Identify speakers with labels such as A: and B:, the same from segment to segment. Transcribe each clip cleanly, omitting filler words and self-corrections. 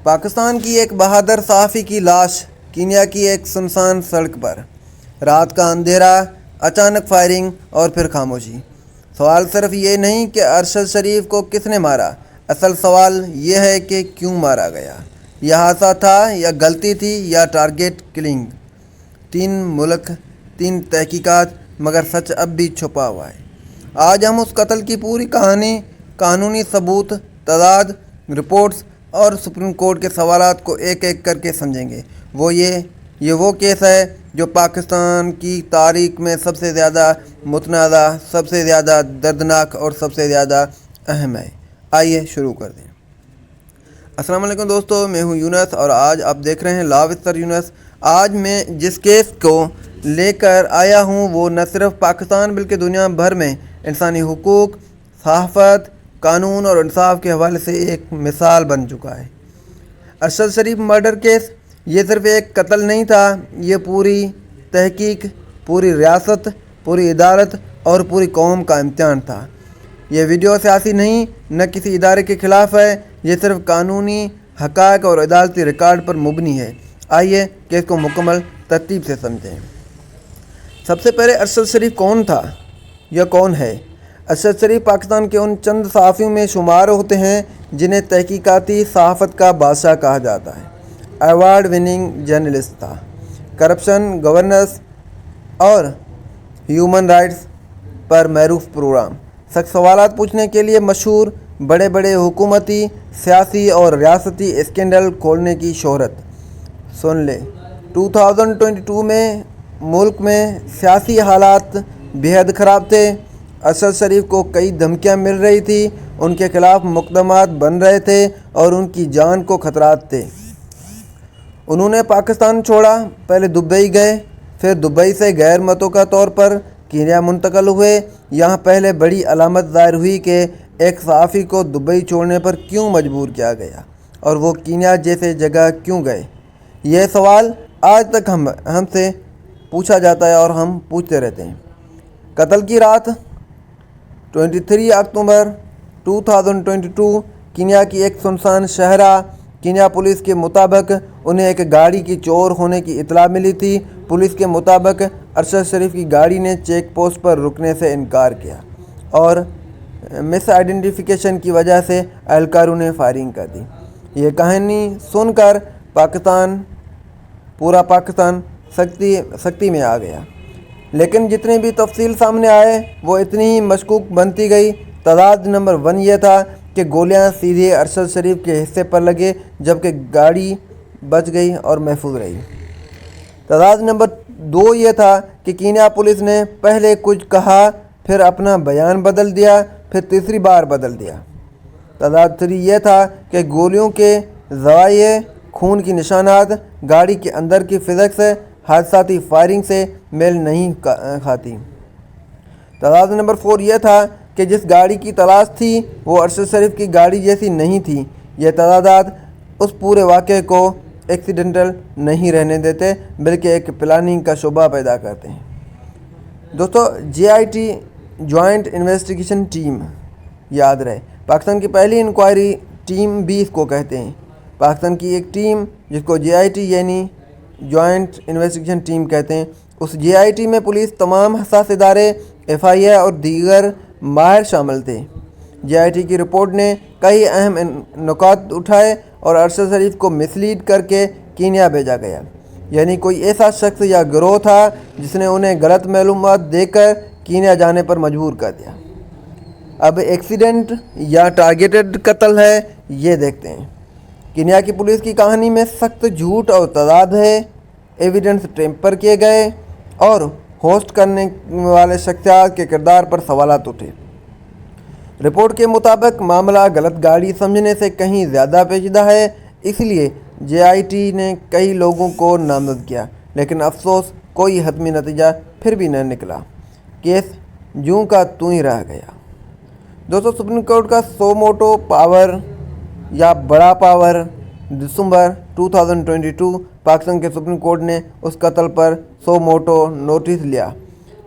A: پاکستان کی ایک بہادر صحافی کی لاش کینیا کی ایک سنسان سڑک پر، رات کا اندھیرا، اچانک فائرنگ اور پھر خاموشی۔ سوال صرف یہ نہیں کہ ارشد شریف کو کس نے مارا، اصل سوال یہ ہے کہ کیوں مارا گیا۔ یہ حادثہ تھا یا غلطی تھی یا ٹارگیٹ کلنگ؟ 3 ملک، 3 تحقیقات، مگر سچ اب بھی چھپا ہوا ہے۔ آج ہم اس قتل کی پوری کہانی، قانونی ثبوت، تضاد، رپورٹس اور سپریم کورٹ کے سوالات کو ایک ایک کر کے سمجھیں گے۔ یہ وہ کیس ہے جو پاکستان کی تاریخ میں سب سے زیادہ متنازع، سب سے زیادہ دردناک اور سب سے زیادہ اہم ہے۔ آئیے شروع کر دیں۔ السلام علیکم دوستو، میں ہوں یونس اور آج آپ دیکھ رہے ہیں لا وستر یونس۔ آج میں جس کیس کو لے کر آیا ہوں وہ نہ صرف پاکستان بلکہ دنیا بھر میں انسانی حقوق، صحافت، قانون اور انصاف کے حوالے سے ایک مثال بن چکا ہے۔ ارشد شریف مرڈر کیس یہ صرف ایک قتل نہیں تھا، یہ پوری تحقیق، پوری ریاست، پوری عدالت اور پوری قوم کا امتحان تھا۔ یہ ویڈیو سیاسی نہیں، نہ کسی ادارے کے خلاف ہے، یہ صرف قانونی حقائق اور عدالتی ریکارڈ پر مبنی ہے۔ آئیے کیس کو مکمل ترتیب سے سمجھیں۔ سب سے پہلے ارشد شریف کون تھا یا کون ہے؟ ارشد شریف پاکستان کے ان چند صحافیوں میں شمار ہوتے ہیں جنہیں تحقیقاتی صحافت کا بادشاہ کہا جاتا ہے۔ ایوارڈ وننگ جرنلسٹ تھا۔ کرپشن، گورننس اور ہیومن رائٹس پر معروف پروگرام، سخت سوالات پوچھنے کے لیے مشہور، بڑے بڑے حکومتی، سیاسی اور ریاستی اسکینڈل کھولنے کی شہرت۔ سن لے، 2022 میں ملک میں سیاسی حالات بےحد خراب تھے۔ ارشد شریف کو کئی دھمکیاں مل رہی تھی، ان کے خلاف مقدمات بن رہے تھے اور ان کی جان کو خطرات تھے۔ انہوں نے پاکستان چھوڑا، پہلے دبئی گئے، پھر دبئی سے غیر متوقع طور پر کینیا منتقل ہوئے۔ یہاں پہلے بڑی علامت ظاہر ہوئی کہ ایک صحافی کو دبئی چھوڑنے پر کیوں مجبور کیا گیا اور وہ کینیا جیسے جگہ کیوں گئے۔ یہ سوال آج تک ہم سے پوچھا جاتا ہے اور ہم پوچھتے رہتے ہیں۔ قتل کی رات 23 اکتوبر 2022 کینیا کی ایک سنسان شہرہ۔ کینیا پولیس کے مطابق انہیں ایک گاڑی کی چور ہونے کی اطلاع ملی تھی۔ پولیس کے مطابق ارشد شریف کی گاڑی نے چیک پوسٹ پر رکنے سے انکار کیا اور مس آئیڈینٹیفیکیشن کی وجہ سے اہلکاروں نے فائرنگ کر دی۔ یہ کہانی سن کر پورا پاکستان سختی میں آ گیا، لیکن جتنے بھی تفصیل سامنے آئے وہ اتنی ہی مشکوک بنتی گئی۔ تضاد نمبر 1 یہ تھا کہ گولیاں سیدھے ارشد شریف کے حصے پر لگے جبکہ گاڑی بچ گئی اور محفوظ رہی۔ تضاد نمبر 2 یہ تھا کہ کینیا پولیس نے پہلے کچھ کہا، پھر اپنا بیان بدل دیا، پھر تیسری بار بدل دیا۔ تضاد 3 یہ تھا کہ گولیوں کے زوایہ، خون کی نشانات، گاڑی کے اندر کی فزکس حادثاتی فائرنگ سے میل نہیں کھاتی۔ تضاد نمبر 4 یہ تھا کہ جس گاڑی کی تلاش تھی وہ ارشد شریف کی گاڑی جیسی نہیں تھی۔ یہ تضادات اس پورے واقعے کو ایکسیڈنٹل نہیں رہنے دیتے بلکہ ایک پلاننگ کا شبہ پیدا کرتے ہیں۔ دوستو، JIT جوائنٹ انویسٹیگیشن ٹیم یاد رہے، پاکستان کی پہلی انکوائری ٹیم بھی اس کو کہتے ہیں۔ پاکستان کی ایک ٹیم جس کو JIT یعنی جوائنٹ انویسٹیگیشن ٹیم کہتے ہیں، اس JIT میں پولیس، تمام حساس ادارے، FIA اور دیگر ماہر شامل تھے۔ JIT کی رپورٹ نے کئی اہم نکات اٹھائے اور ارشد شریف کو مسلیڈ کر کے کینیا بھیجا گیا، یعنی کوئی ایسا شخص یا گروہ تھا جس نے انہیں غلط معلومات دے کر کینیا جانے پر مجبور کر دیا۔ اب ایکسیڈنٹ یا ٹارگیٹڈ قتل ہے، یہ دیکھتے ہیں۔ کینیا کی پولیس کی کہانی میں سخت جھوٹ اور تضاد ہے، ایویڈنس ٹیمپر کیے گئے اور ہوسٹ کرنے والے شخصیات کے کردار پر سوالات اٹھے۔ رپورٹ کے مطابق معاملہ غلط گاڑی سمجھنے سے کہیں زیادہ پیچیدہ ہے، اس لیے JIT نے کئی لوگوں کو نامزد کیا، لیکن افسوس کوئی حتمی نتیجہ پھر بھی نہ نکلا۔ کیس جوں کا توں ہی رہ گیا۔ دوستو، سپریم کورٹ کا سو موٹو پاور یا بڑا پاور، دسمبر 2022 پاکستان کے سپریم کورٹ نے اس قتل پر سو موٹو نوٹس لیا۔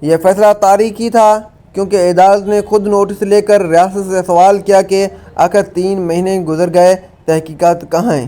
A: یہ فیصلہ تاریخی تھا کیونکہ عدالت نے خود نوٹس لے کر ریاست سے سوال کیا کہ آخر 3 مہینے گزر گئے، تحقیقات کہاں ہیں،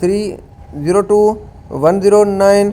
A: 302, 109